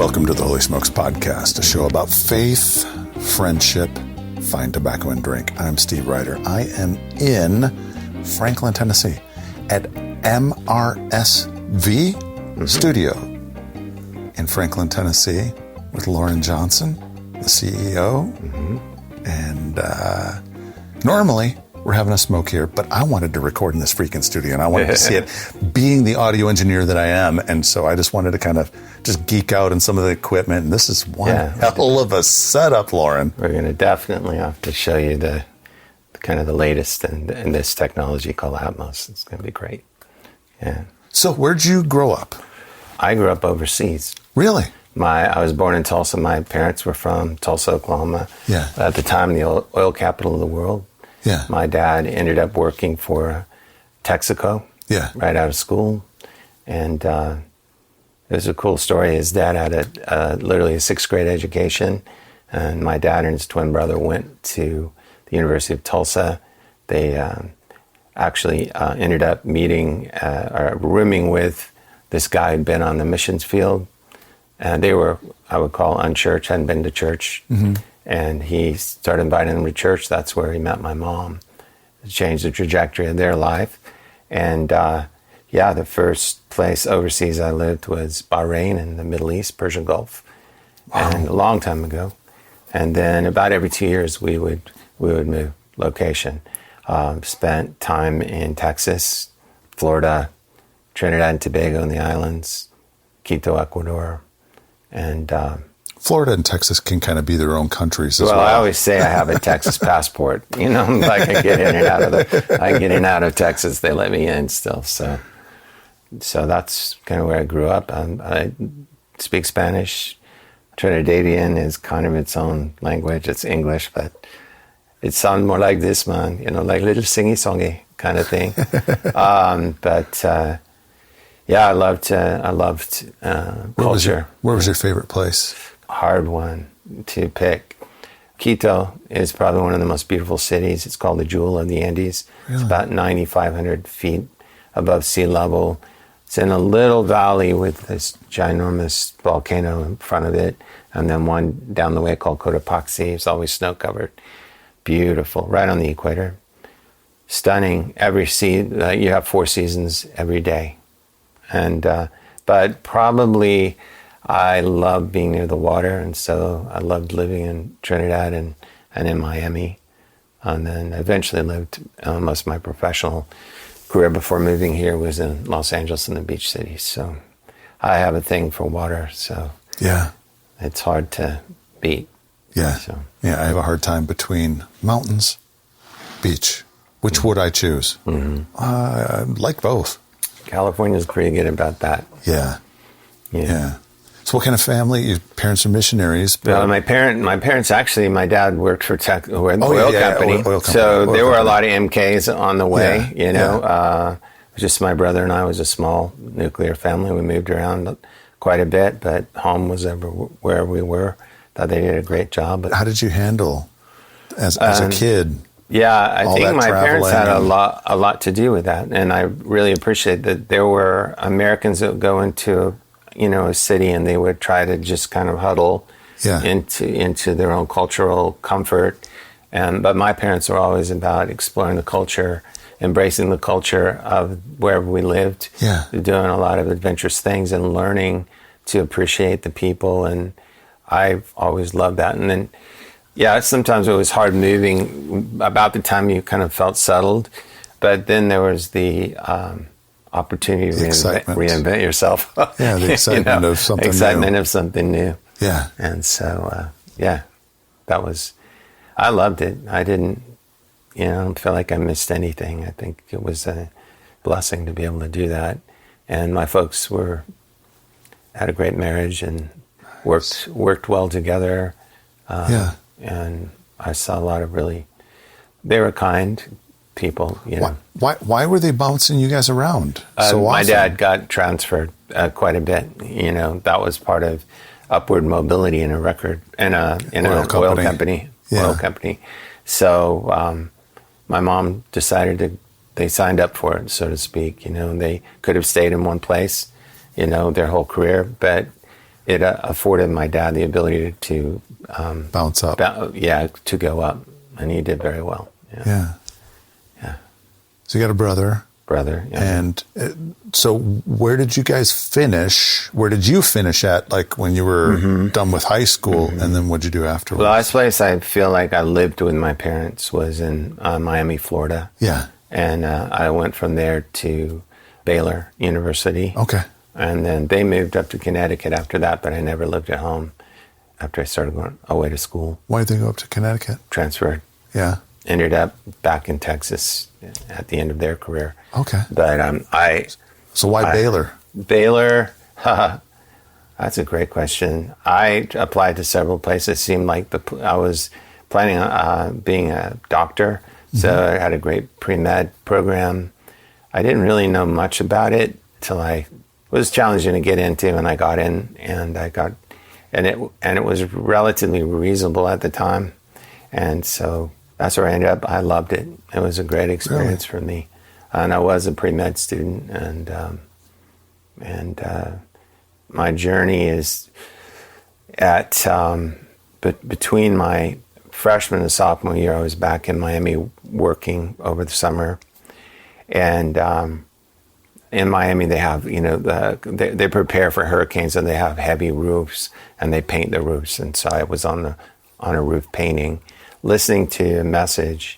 Welcome to the Holy Smokes Podcast, a show about faith, friendship, fine tobacco, and drink. I'm Steve Reiter. I am in Franklin, Tennessee at MRSV Studio in Franklin, Tennessee with Loren Johnson, the CEO. And normally we're having a smoke here, but I wanted to record in this freaking studio and I wanted to see it being the audio engineer that I am. And so I just wanted to kind of just geek out on some of the equipment. And this is one hell of a setup, Loren. We're going to definitely have to show you the kind of the latest in this technology called Atmos. It's going to be great. Yeah. So where'd you grow up? I grew up overseas. Really? I was born in Tulsa. My parents were from Tulsa, Oklahoma. Yeah. At the time, the oil capital of the world. Yeah. My dad ended up working for Texaco. Yeah. Right out of school. And it was a cool story. His dad had literally a sixth grade education. And my dad and his twin brother went to the University of Tulsa. They actually ended up meeting or rooming with this guy who'd been on the missions field. And they were, I would call, unchurched, hadn't been to church. And he started inviting them to church. That's where he met my mom. It changed the trajectory of their life. And the first place overseas I lived was Bahrain in the Middle East, Persian Gulf. Wow. And a long time ago. And then about every 2 years we would move location. Spent time in Texas, Florida, Trinidad and Tobago and the islands, Quito, Ecuador, and Florida and Texas can kind of be their own countries as well. Well, I always say I have a Texas passport. You know, I can get in and out of of Texas. They let me in still. So that's kind of where I grew up. I speak Spanish. Trinidadian is kind of its own language. It's English, but it sounds more like this, man. You know, like little singy-songy kind of thing. I loved culture. Where was your favorite place? Hard one to pick. Quito is probably one of the most beautiful cities. It's called the Jewel of the Andes. Really? It's about 9,500 feet above sea level. It's in a little valley with this ginormous volcano in front of it, and then one down the way called Cotopaxi. It's always snow-covered. Beautiful, right on the equator. Stunning. You have 4 seasons every day. And but probably I love being near the water, and so I loved living in Trinidad and in Miami. And then eventually lived most of my professional career before moving here was in Los Angeles and the beach cities. So I have a thing for water, so it's hard to beat. Yeah. I have a hard time between mountains, beach. Which would I choose? I like both. California's pretty good about that. Yeah. So what kind of family? Your parents are missionaries. But... Well, my parents actually, my dad worked for oil company. Oil company. So there were a lot of MKs on the way, you know. Just my brother and I was a small nuclear family. We moved around quite a bit, but home was where we were. Thought they did a great job. But how did you handle as a kid? Yeah, I think my parents had a lot to do with that, and I really appreciate that there were Americans that would go into a city and they would try to just kind of huddle into their own cultural comfort, but my parents were always about exploring the culture, embracing the culture of wherever we lived, doing a lot of adventurous things and learning to appreciate the people, and I've always loved that. And then sometimes it was hard moving about the time you kind of felt settled, but then there was the opportunity to reinvent yourself. The excitement of something new. Excitement of something new. Yeah. And so, that was, I loved it. I don't feel like I missed anything. I think it was a blessing to be able to do that. And my folks had a great marriage and worked well together. And I saw a lot of they were kind people, Why were they bouncing you guys around so often? My dad got transferred quite a bit. That was part of upward mobility in an oil company. So my mom decided they signed up for it, so to speak. They could have stayed in one place, their whole career, but it afforded my dad the ability to bounce up. To go up, and he did very well. Yeah. So you got a brother. Yeah. And so where did you guys finish? Where did you finish at, like when you were done with high school? And then what'd you do afterwards? The last place I feel like I lived with my parents was in Miami, Florida. Yeah. And I went from there to Baylor University. Okay. And then they moved up to Connecticut after that, but I never lived at home after I started going away to school. Why did they go up to Connecticut? Transferred. Yeah. Ended up back in Texas at the end of their career. Okay. But So why Baylor? Baylor, that's a great question. I applied to several places. It seemed like I was planning on being a doctor, so I had a great pre-med program. I didn't really know much about it till it was challenging to get into, and I got in, and it was relatively reasonable at the time, and so that's where I ended up. I loved it. It was a great experience for me. And I was a pre-med student, and my journey is between my freshman and sophomore year, I was back in Miami working over the summer. And in Miami, they have, they prepare for hurricanes, and they have heavy roofs, and they paint the roofs. And so I was on a roof painting, listening to a message.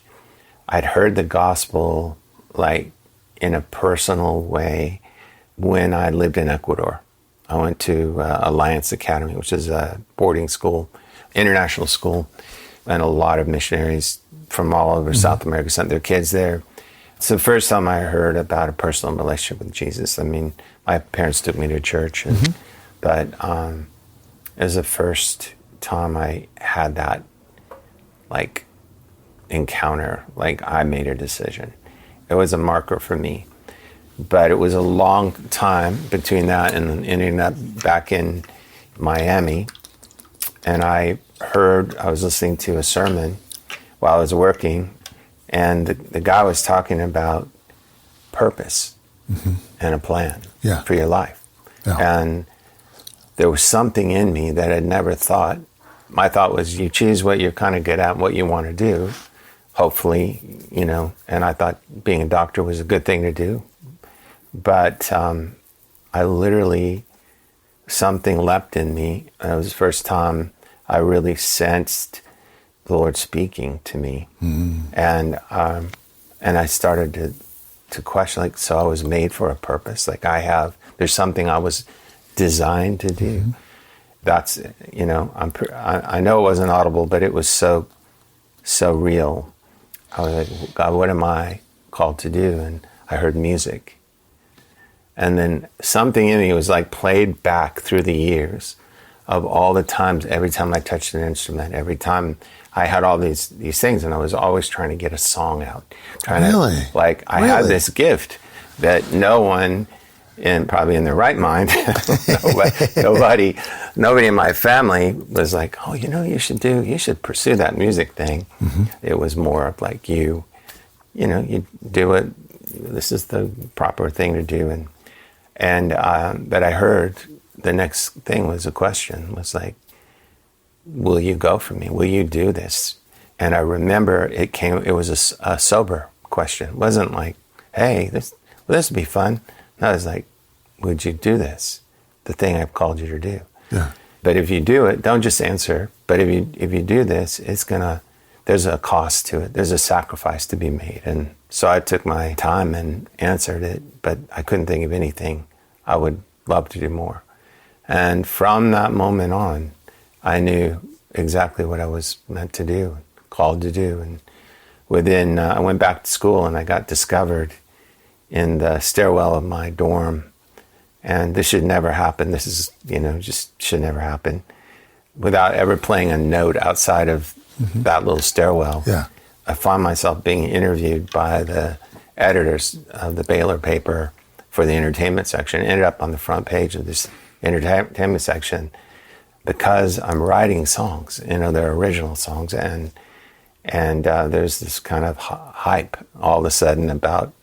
I'd heard the gospel like in a personal way when I lived in Ecuador. I went to Alliance Academy, which is a boarding school, international school, and a lot of missionaries from all over South America sent their kids there. It's the first time I heard about a personal relationship with Jesus. I mean, my parents took me to church, but it was the first time I had that like encounter, like I made a decision. It was a marker for me, but it was a long time between that and ending up back in Miami. And I was listening to a sermon while I was working, and the guy was talking about purpose and a plan for your life. Yeah. And there was something in me that I'd never thought. My thought was, you choose what you're kind of good at, what you want to do, hopefully, and I thought being a doctor was a good thing to do. But I literally, something leapt in me. It was the first time I really sensed the Lord speaking to me. And I started to question, like, so I was made for a purpose. Like there's something I was designed to do. That's, I know it wasn't audible, but it was so real. I was like, God, what am I called to do? And I heard music. And then something in me was like played back through the years of all the times, every time I touched an instrument, every time I had all these things, and I was always trying to get a song out. I had this gift that no one, probably in their right mind, nobody in my family was like, oh, you should pursue that music thing. It was more of like, you do it. This is the proper thing to do. But I heard the next thing was a question, was like, will you go for me? Will you do this? And I remember it was a sober question. It wasn't like, hey, this would be fun. No, it was like, would you do this? The thing I've called you to do. Yeah. But if you do it, don't just answer. But if you do this, there's a cost to it. There's a sacrifice to be made. And so I took my time and answered it, but I couldn't think of anything I would love to do more. And from that moment on, I knew exactly what I was meant to do, called to do. And I went back to school, and I got discovered in the stairwell of my dorm. And this should never happen. This is, just should never happen. Without ever playing a note outside of that little stairwell. Yeah. I found myself being interviewed by the editors of the Baylor paper for the entertainment section. It ended up on the front page of this entertainment section because I'm writing songs, they're original songs. And there's this kind of hype all of a sudden about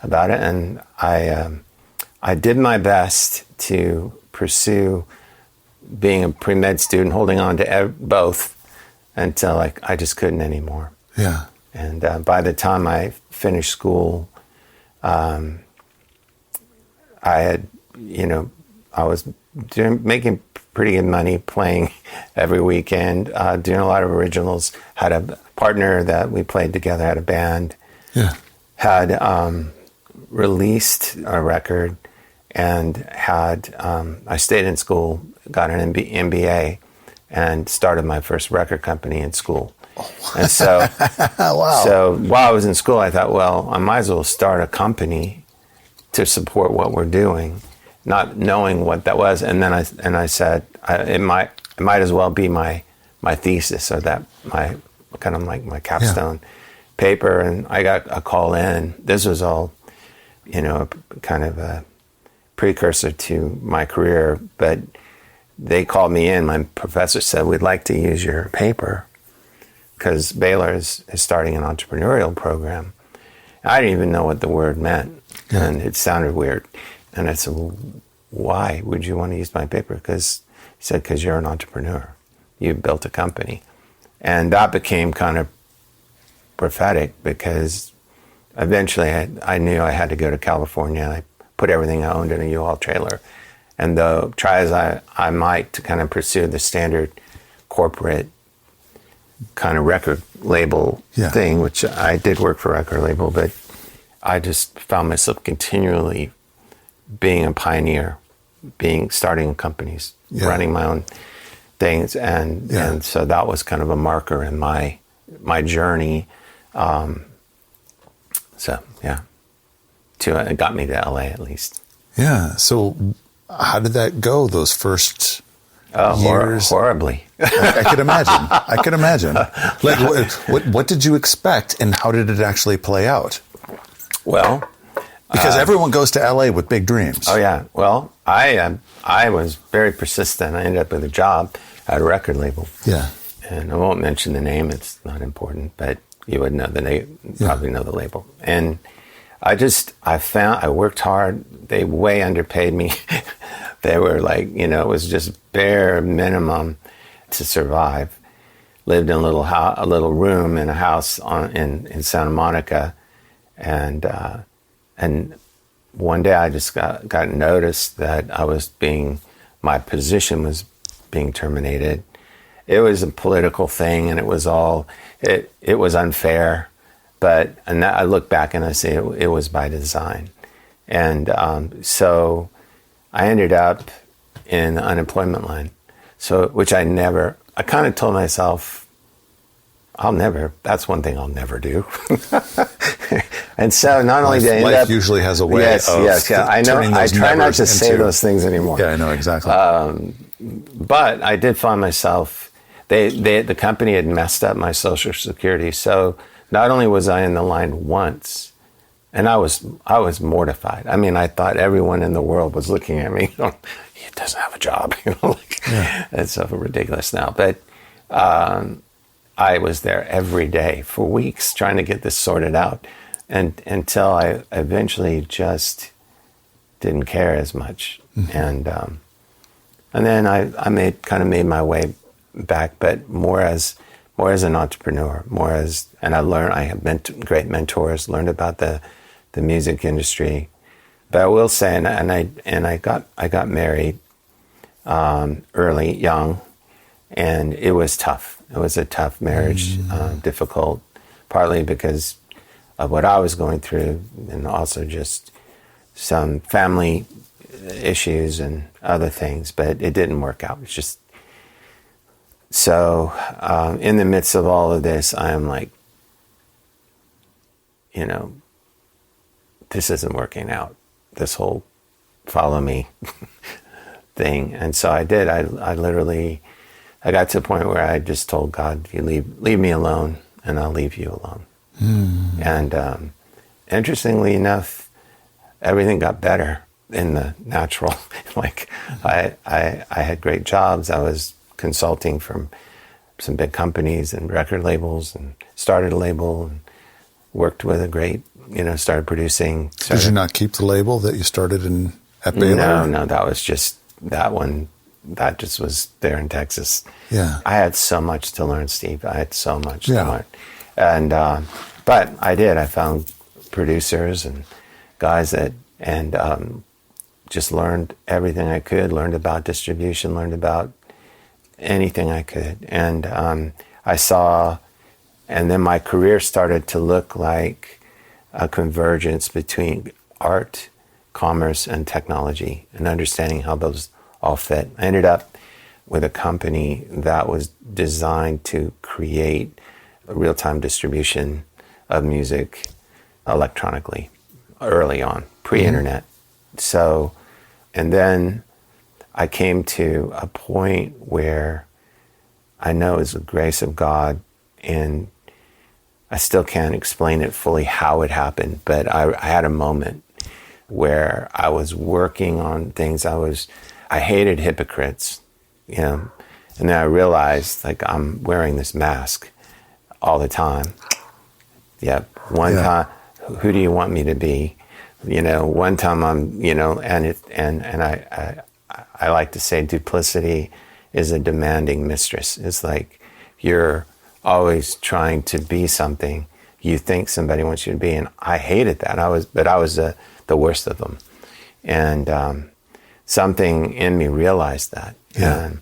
it. And I did my best to pursue being a pre-med student, holding on to both until I just couldn't anymore. Yeah. And by the time I finished school, I was making pretty good money playing every weekend, doing a lot of originals. Had a partner that we played together, had a band. Yeah. Had released a record, and had I stayed in school, got an MBA, and started my first record company in school. Oh. And so, wow. So while I was in school, I thought, well, I might as well start a company to support what we're doing, not knowing what that was. And then I said, it might as well be my thesis, or that my kind of like my capstone paper. And I got a call in. This was all, kind of a precursor to my career, but they called me in. My professor said, we'd like to use your paper because Baylor is starting an entrepreneurial program. I didn't even know what the word meant, and it sounded weird. And I said, well, why would you want to use my paper? He said, because you're an entrepreneur. You built a company. And that became kind of prophetic, because eventually I knew I had to go to California. I put everything I owned in a U-Haul trailer. And though try as I might to kind of pursue the standard corporate kind of record label thing, which I did work for a record label, but I just found myself continually being a pioneer, starting companies, running my own things. And so that was kind of a marker in my journey. It got me to LA at least. Yeah. So how did that go those first years? Horribly. I could imagine. Like, what did you expect, and how did it actually play out? Well, because everyone goes to LA with big dreams. Oh yeah. Well, I was very persistent. I ended up with a job at a record label. Yeah. And I won't mention the name. It's not important, but you would know the name. Probably know the label. And I worked hard. They way underpaid me. They were like, it was just bare minimum to survive. Lived in a little room in a house in Santa Monica, and one day I just got noticed that my position was being terminated. It was a political thing, and it was unfair. And I look back and I say it was by design. And so I ended up in the unemployment line. Which I kind of told myself, that's one thing I'll never do. And so not only did I end up... Life usually has a way of I know. I try not to say those things anymore. Yeah, I know, exactly. But I did find myself, the company had messed up my Social Security. So not only was I in the line once, and I was mortified. I mean, I thought everyone in the world was looking at me. He doesn't have a job. It's so ridiculous now. But I was there every day for weeks trying to get this sorted out, and until I eventually just didn't care as much. Mm-hmm. And then I made my way back, but more as an entrepreneur, and I had great mentors, learned about the music industry. But I will say, and I got married early, young, and it was tough. It was a tough marriage, difficult, partly because of what I was going through, and also just some family issues and other things. But it didn't work out. It's just so. In the midst of all of this, I am like, this isn't working out. This whole follow me thing. And so I did. I literally, I got to a point where I just told God, you leave me alone, and I'll leave you alone. And interestingly enough, everything got better in the natural. Like I had great jobs. I was consulting from some big companies and record labels, and started a label and worked with a great, started producing. Did you not keep the label that you started at Baylor? No, that was just, that one that just was there in Texas. Yeah. I had so much to learn, Steve. I had so much to Yeah. learn. And, but I did. I found producers and guys and just learned everything I could, learned about distribution, learned about anything I could. And I saw, and then my career started to look like a convergence between art, commerce, and technology, and understanding how those all fit. I ended up with a company that was designed to create a real-time distribution of music electronically early on, pre-internet. So, and then I came to a point where I know it's the grace of God, and I still can't explain it fully how it happened, but I had a moment where I was working on things. I hated hypocrites, you know, and then I realized, like, I'm wearing this mask all the time. Yeah. One time, who do you want me to be? You know, one time I'm, you know, and I like to say duplicity is a demanding mistress. It's like you're always trying to be something you think somebody wants you to be, and I hated that. I was the worst of them, and something in me realized that. Yeah. And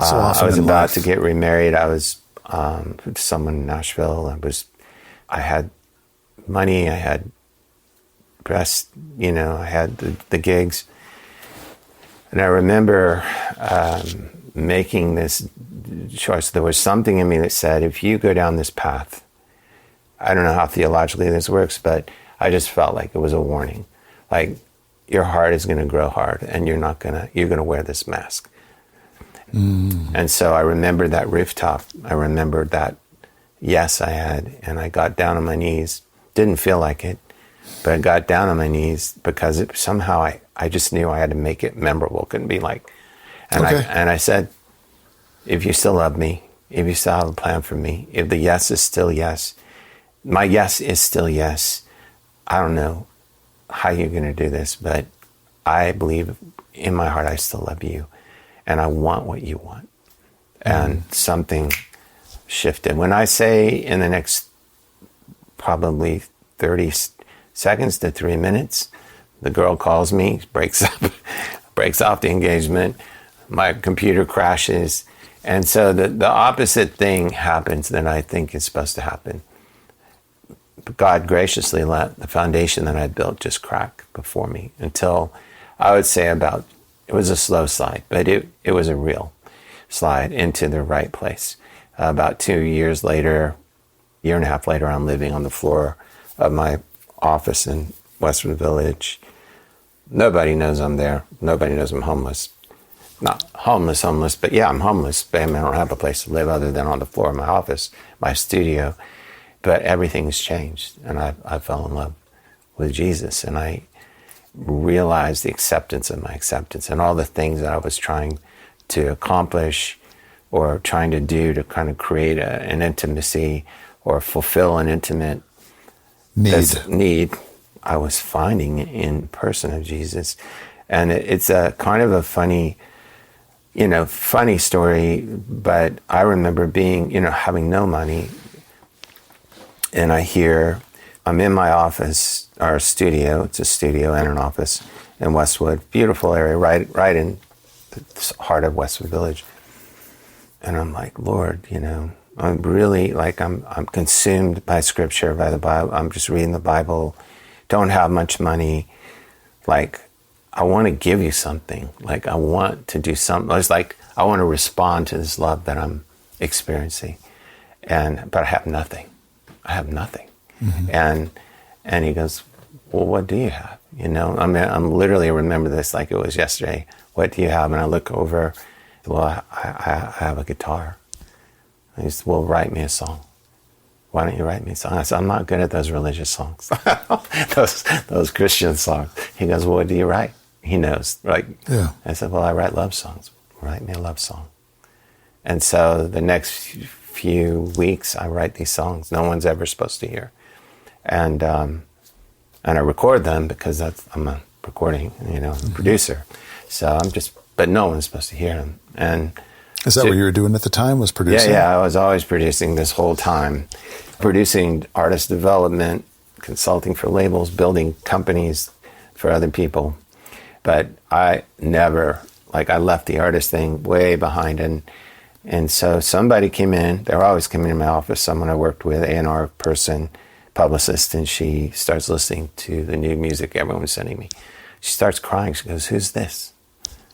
So I was in about life. to get remarried. I was with someone in Nashville. I had money. I had breast. You know, I had the gigs, and I remember making this choice. There was something in me that said, if you go down this path, I don't know how theologically this works, but I just felt like it was a warning. Like, your heart is going to grow hard, and you're going to wear this mask. And so I remembered that rooftop. I remembered that yes I had, and I got down on my knees. Didn't feel like it, but I got down on my knees because somehow I just knew I had to make it memorable. Couldn't be like, and I said, if you still love me, if you still have a plan for me, if the yes is still yes, my yes is still yes. I don't know how you're going to do this, but I believe in my heart I still love you, and I want what you want. And something shifted. When I say in the next probably 30 seconds to 3 minutes, the girl calls me, breaks off the engagement, my computer crashes, and so the opposite thing happens than I think is supposed to happen. God graciously let the foundation that I built just crack before me until I would say it was a slow slide, but it was a real slide into the right place. About 2 years later, year and a half later, I'm living on the floor of my office in Westwood Village. Nobody knows I'm there. Nobody knows I'm homeless. Not homeless, but yeah, I'm homeless. But I don't have a place to live other than on the floor of my office, my studio. But everything's changed, and I fell in love with Jesus, and I realized the acceptance of my acceptance and all the things that I was trying to accomplish or trying to do to kind of create an intimacy or fulfill an intimate need I was finding in person of Jesus. And it's a kind of a funny story, but I remember being, having no money, and I'm in my office, our studio. It's a studio and an office in Westwood. Beautiful area, right in the heart of Westwood Village. And I'm like, Lord, I'm really I'm consumed by Scripture, by the Bible. I'm just reading the Bible. Don't have much money. I want to give you something. I want to do something. It's like I want to respond to this love that I'm experiencing, but I have nothing. Mm-hmm. And he goes, well, what do you have? I'm literally remember this like it was yesterday. What do you have? And I look over. Well, I have a guitar. And he said, well, write me a song. Why don't you write me a song? I said, I'm not good at those religious songs, those Christian songs. He goes, well, what do you write? He knows, right? Yeah. I said, well, I write love songs. Write me a love song. And so the next few weeks, I write these songs no one's ever supposed to hear. And I record them because I'm a recording, producer. So I'm just but no one's supposed to hear them. And is that what you were doing at the time, was producing? Yeah, I was always producing this whole time. Producing artist development, consulting for labels, building companies for other people. But I never, I left the artist thing way behind. And so somebody came in, they were always coming in my office, someone I worked with, A&R person, publicist, and she starts listening to the new music everyone's sending me. She starts crying. She goes, "Who's this?"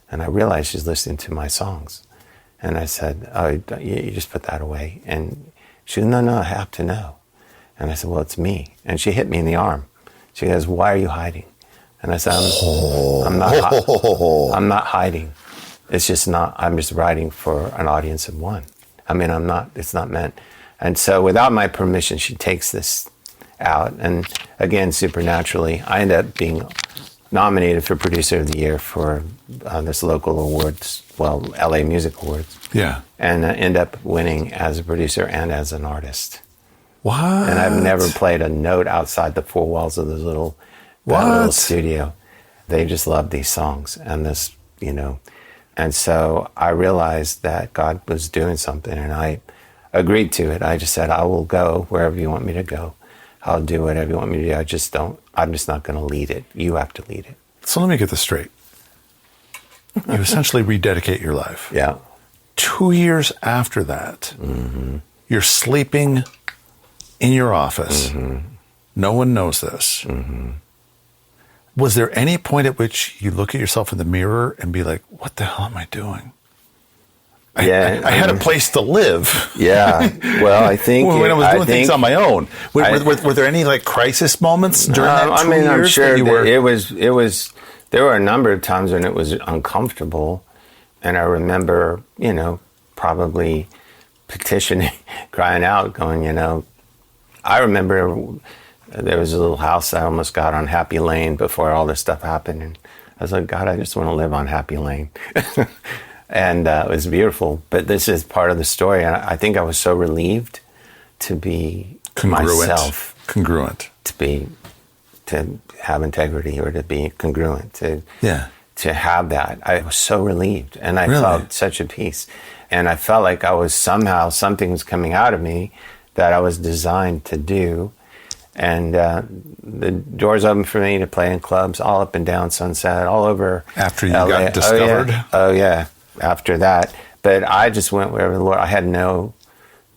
And I realized she's listening to my songs. And I said, "Oh, you just put that away." And she goes, No, I have to know. And I said, "Well, it's me." And she hit me in the arm. She goes, "Why are you hiding?" And I said, I'm not hiding. It's just not, I'm just writing for an audience of one. I mean, it's not meant. And so without my permission, she takes this out. And again, supernaturally, I end up being nominated for Producer of the Year for this local awards, LA Music Awards. Yeah. And end up winning as a producer and as an artist. What? And I've never played a note outside the four walls of this little studio. They just love these songs and this, And so I realized that God was doing something, and I agreed to it. I just said, "I will go wherever you want me to go. I'll do whatever you want me to do. I'm just not going to lead it. You have to lead it." So let me get this straight. You essentially rededicate your life. Yeah. 2 years after that, you're sleeping in your office. No one knows this. Was there any point at which you look at yourself in the mirror and be like, "What the hell am I doing?" I had a place to live. Yeah. Well, I think when I was doing things on my own. Were there any crisis moments during that 2 years? I'm sure it was. There were a number of times when it was uncomfortable, and I remember, probably petitioning, crying out, going, I remember there was a little house I almost got on Happy Lane before all this stuff happened, and I was like, "God, I just want to live on Happy Lane." And it was beautiful, but this is part of the story. And I think I was so relieved to be myself. Congruent. To have integrity, or to be congruent, to have that. I was so relieved, and I felt such a peace. And I felt like I was something was coming out of me that I was designed to do. And the doors open for me to play in clubs all up and down Sunset, all over After you LA. got discovered? Oh, yeah. After that. But I just went wherever the Lord, I had no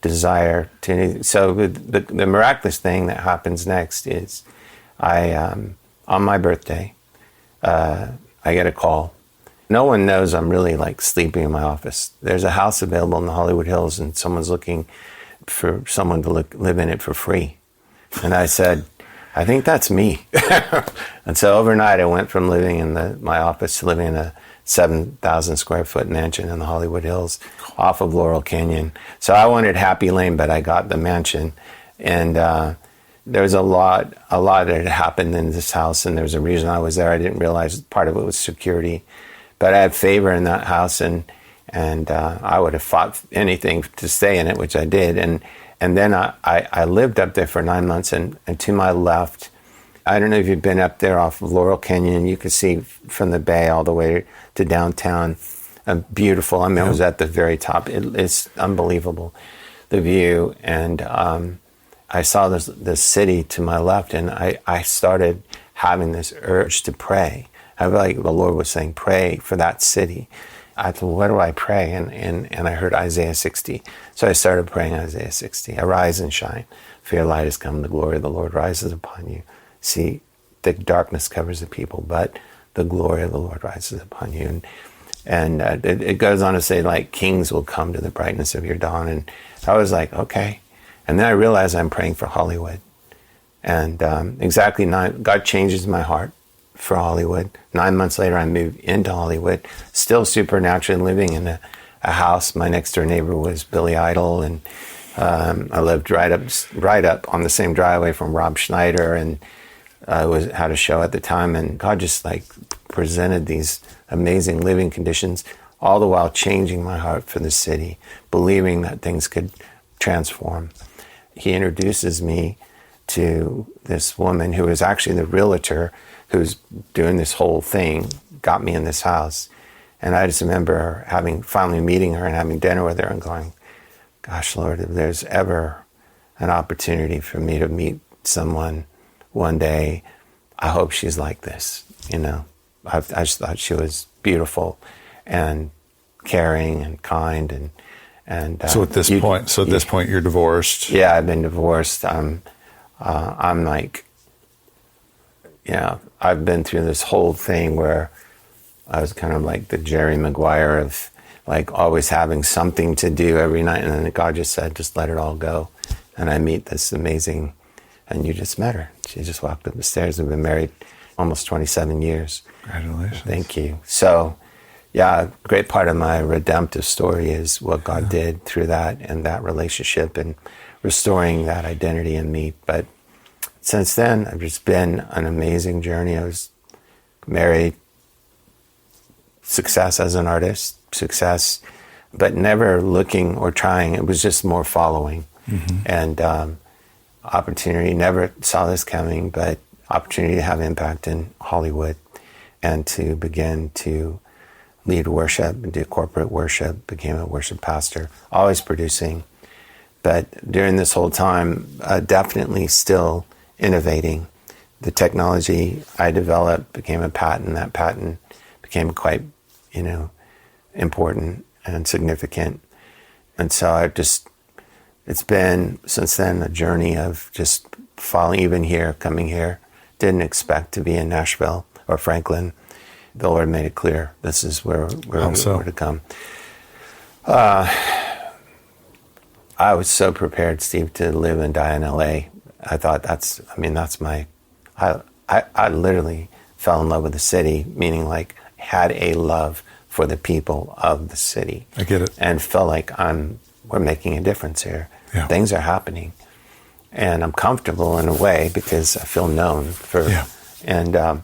desire to. So the miraculous thing that happens next is on my birthday, I get a call. No one knows I'm really sleeping in my office. There's a house available in the Hollywood Hills, and someone's looking for someone to live in it for free. And I said, "I think that's me." And so overnight, I went from living in my office to living in a 7,000 square foot mansion in the Hollywood Hills off of Laurel Canyon. So I wanted Happy Lane, but I got the mansion. And there was a lot that had happened in this house, and there was a reason I was there. I didn't realize part of it was security. But I had favor in that house, and I would have fought anything to stay in it, which I did. And then I lived up there for 9 months, and to my left, I don't know if you've been up there off of Laurel Canyon, you can see from the bay all the way to downtown. Beautiful. I mean, I was at the very top. It's unbelievable, the view. And I saw this city to my left, and I started having this urge to pray. I felt like the Lord was saying, "Pray for that city." I thought, "What do I pray?" And I heard Isaiah 60. So I started praying Isaiah 60. "Arise and shine, for your light has come, the glory of the Lord rises upon you. See, the darkness covers the people, but the glory of the Lord rises upon you." And it goes on to say, kings will come to the brightness of your dawn. And I was like, okay. And then I realized I'm praying for Hollywood. And God changes my heart for Hollywood. 9 months later, I moved into Hollywood, still supernaturally living in a house. My next door neighbor was Billy Idol, and I lived right up on the same driveway from Rob Schneider, and had a show at the time. And God just presented these amazing living conditions, all the while changing my heart for the city, believing that things could transform. He introduces me to this woman who is actually the realtor who's doing this whole thing, got me in this house. And I just remember finally meeting her and having dinner with her and going, gosh, Lord, if there's ever an opportunity for me to meet someone one day, I hope she's like this. I just thought she was beautiful and caring and kind and so at this point you're divorced. Yeah, I've been divorced. I'm like, I've been through this whole thing where I was kind of like the Jerry Maguire of like always having something to do every night, and then God just said, just let it all go. And I meet this amazing, and you just met her. She just walked up the stairs. We've been married almost 27 years. Congratulations. Thank you. So, yeah, a great part of my redemptive story is what God did through that and that relationship and restoring that identity in me. But since then, I've just been an amazing journey. I was married, success as an artist, success, but never looking or trying. It was just more following. Mm-hmm. And opportunity, never saw this coming, but opportunity to have impact in Hollywood and to begin to lead worship and do corporate worship, became a worship pastor, always producing. But during this whole time, definitely still innovating. The technology I developed became a patent. That patent became quite, important and significant. And so it's been since then a journey of just following, even here, coming here. Didn't expect to be in Nashville or Franklin. The Lord made it clear this is where we were to come. I was so prepared, Steve, to live and die in LA. I thought that's my, I literally fell in love with the city, meaning like had a love for the people of the city. I get it. And felt like we're making a difference here. Yeah. Things are happening. And I'm comfortable in a way because I feel known for, and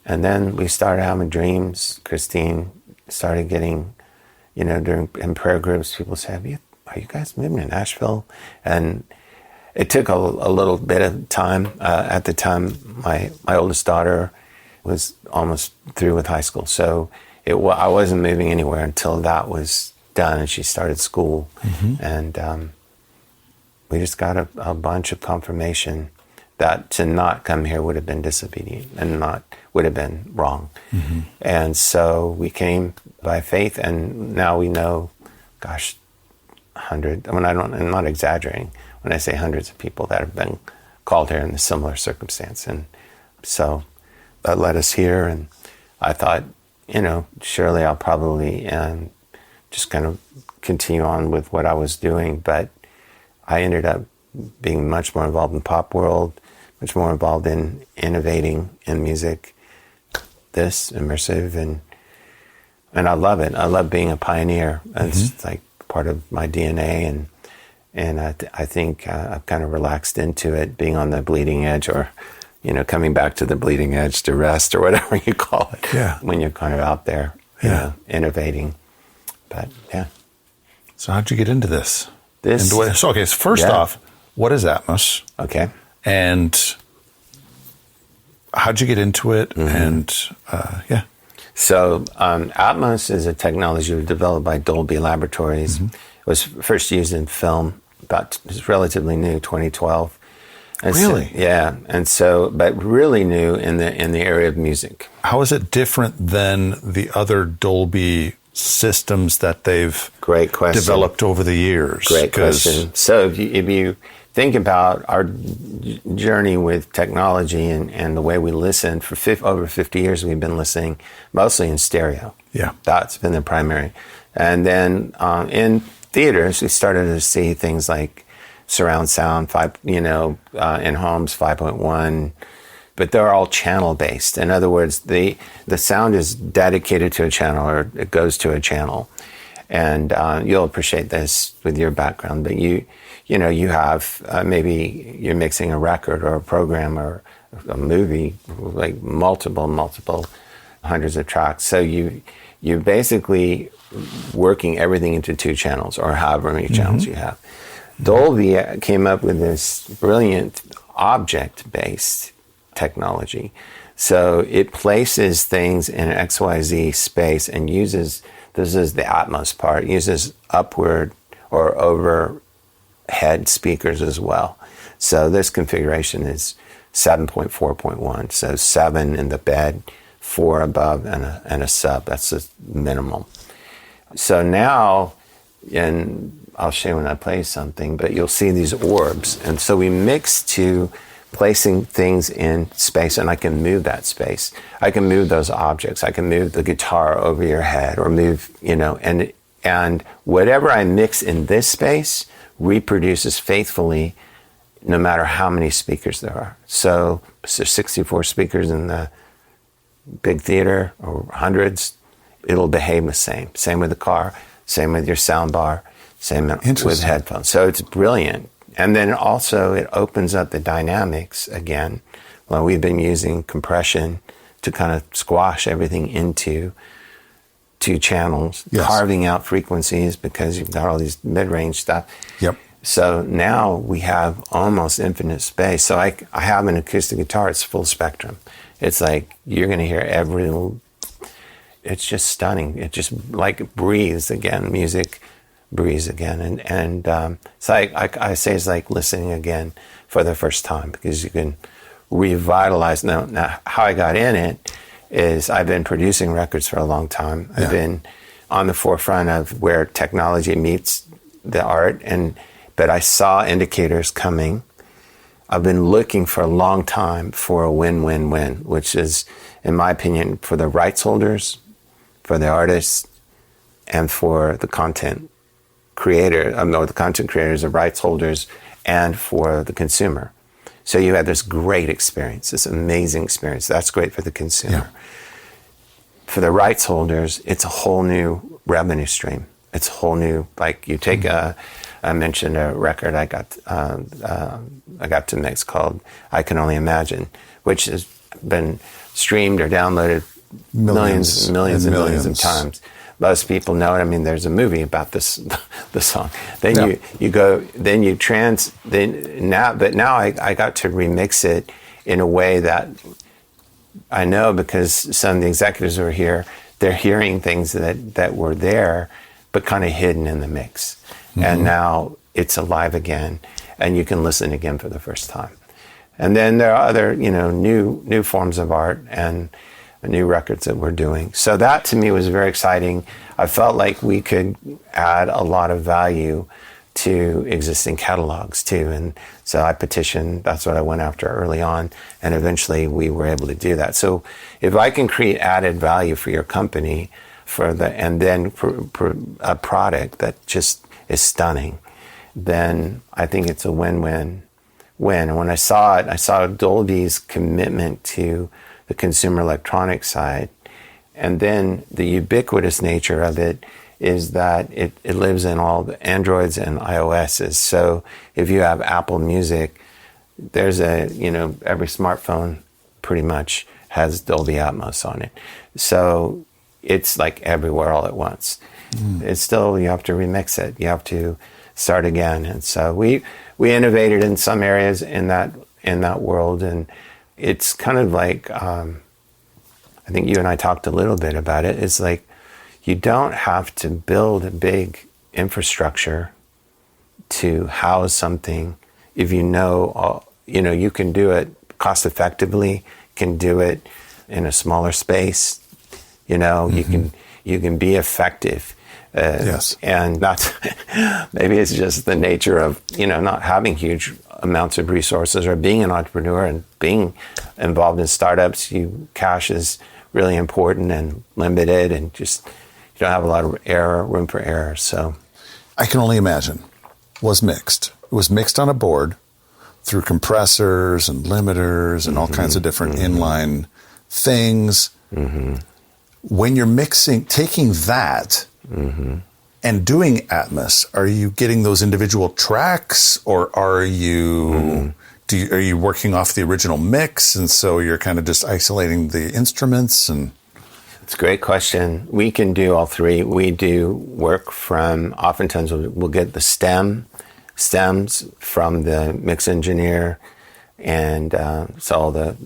then we started having dreams. Christine started getting, in prayer groups, people say, are you guys moving to Nashville? And it took a little bit of time. At the time, my oldest daughter was almost through with high school. So I wasn't moving anywhere until that was done and she started school. Mm-hmm. And we just got a bunch of confirmation that to not come here would have been disobedient and would have been wrong. Mm-hmm. And so we came by faith, and now we know, gosh, 100. I'm not exaggerating when I say hundreds of people that have been called here in a similar circumstance. And so that led us here, and I thought, surely I'll probably just kind of continue on with what I was doing, but I ended up being much more involved in the pop world, much more involved in innovating in music, this immersive, and I love it. I love being a pioneer. Mm-hmm. It's like part of my DNA, and I think I've kind of relaxed into it, being on the bleeding edge, or coming back to the bleeding edge to rest, or whatever you call it. Yeah. When you're kind of out there, innovating. But yeah. So how'd you get into this? So first off, what is Atmos? Okay. And how'd you get into it? Mm-hmm. And So Atmos is a technology developed by Dolby Laboratories. Mm-hmm. It was first used in film, it's relatively new, 2012. And really? But really new in the area of music. How is it different than the other Dolby systems that they've developed over the years? Great question. So if you think about our journey with technology and the way we listen, for over 50 years we've been listening mostly in stereo. Yeah. That's been the primary. And then in theaters, we started to see things like surround sound, in homes, 5.1, but they're all channel based. In other words, the sound is dedicated to a channel, or it goes to a channel. And you'll appreciate this with your background, but you have maybe you're mixing a record or a program or a movie, like multiple hundreds of tracks. So you're basically working everything into two channels, or however many channels you have. Dolby came up with this brilliant object-based technology. So it places things in an XYZ space and uses, this is the Atmos part, uses upward or overhead speakers as well. So this configuration is 7.4.1. So 7 in the bed, 4 above, and a sub. That's the minimum. So now, and I'll show you when I play something, but you'll see these orbs. And so we mix to placing things in space, and I can move that space. I can move those objects. I can move the guitar over your head or move, and whatever I mix in this space reproduces faithfully no matter how many speakers there are. So there's 64 speakers in the big theater or hundreds, it'll behave the same. Same with the car, same with your sound bar, same with headphones. So it's brilliant. And then also it opens up the dynamics again. Well, we've been using compression to kind of squash everything into 2 channels, yes, carving out frequencies because you've got all these mid-range stuff. Yep. So now we have almost infinite space. So I have an acoustic guitar, it's full spectrum. It's like you're going to hear every little, it's just stunning. It just like breathes again, music breathes again. And so I say it's like listening again for the first time because you can revitalize. Now how I got in it is I've been producing records for a long time. I've been on the forefront of where technology meets the art, but I saw indicators coming. I've been looking for a long time for a win-win-win, which is, in my opinion, for the rights holders, for the artists, and for the content creator, the content creators, the rights holders, and for the consumer. So you have this great experience, this amazing experience. That's great for the consumer. Yeah. For the rights holders, it's a whole new revenue stream. It's a whole new, like you take I mentioned a record I got to mix called I Can Only Imagine, which has been streamed or downloaded millions and millions of times. Most people know it. I mean, there's a movie about the song. Then now I got to remix it in a way that I know because some of the executives who are here, they're hearing things that were there, but kind of hidden in the mix. Mm-hmm. And now it's alive again, and you can listen again for the first time. And then there are other, new forms of art and new records that we're doing. So that to me was very exciting. I felt like we could add a lot of value to existing catalogs too. And so I petitioned, that's what I went after early on. And eventually we were able to do that. So if I can create added value for your company and then a product that just is stunning, then I think it's a win-win-win. And when I saw it, I saw Dolby's commitment to the consumer electronics side. And then the ubiquitous nature of it is that it lives in all the Androids and iOSs. So if you have Apple Music, there's every smartphone pretty much has Dolby Atmos on it. So it's like everywhere all at once. It's still, you have to remix it. You have to start again. And so we innovated in some areas in that world. And it's kind of like, I think you and I talked a little bit about it. It's like, you don't have to build a big infrastructure to house something if you can do it cost effectively, can do it in a smaller space, mm-hmm. you can be effective. Yes. And not, maybe it's just the nature of, not having huge amounts of resources or being an entrepreneur and being involved in startups. Cash is really important and limited, and just, you don't have a lot of room for error. So I Can Only Imagine was mixed. It was mixed on a board through compressors and limiters and all kinds of different inline things. Mm-hmm. When you're taking that and doing Atmos, are you getting those individual tracks, or are you are you working off the original mix, and so you're kind of just isolating the instruments? And it's a great question. We can do all three. We do work from, oftentimes we'll get the stems from the mix engineer, and so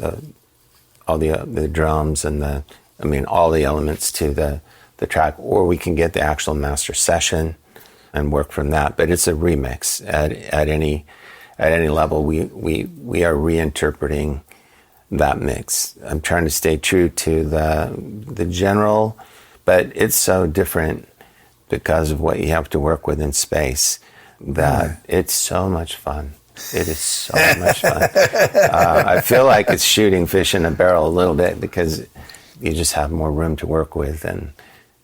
the drums and all the elements to the track, or we can get the actual master session and work from that. But it's a remix at any level. We are reinterpreting that mix. I'm trying to stay true to the general, but it's so different because of what you have to work with in space that it's so much fun. It is so much fun. I feel like it's shooting fish in a barrel a little bit because you just have more room to work with,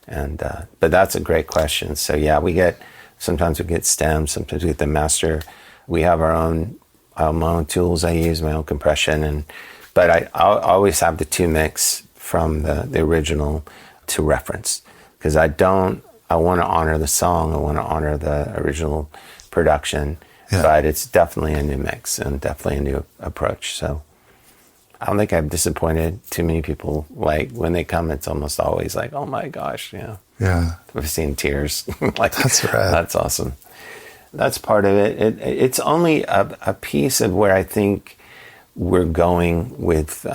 but that's a great question. So yeah, sometimes we get stems, sometimes we get the master. We have our own tools. I use my own compression, but I always have the 2 mix from the original to reference, because I want to honor the song. I want to honor the original production. Yeah. But it's definitely a new mix and definitely a new approach. So I don't think I've disappointed too many people. Like when they come, it's almost always like, oh my gosh, yeah. I've seen tears. Like that's right. That's awesome. That's part of it. It's only a piece of where I think we're going with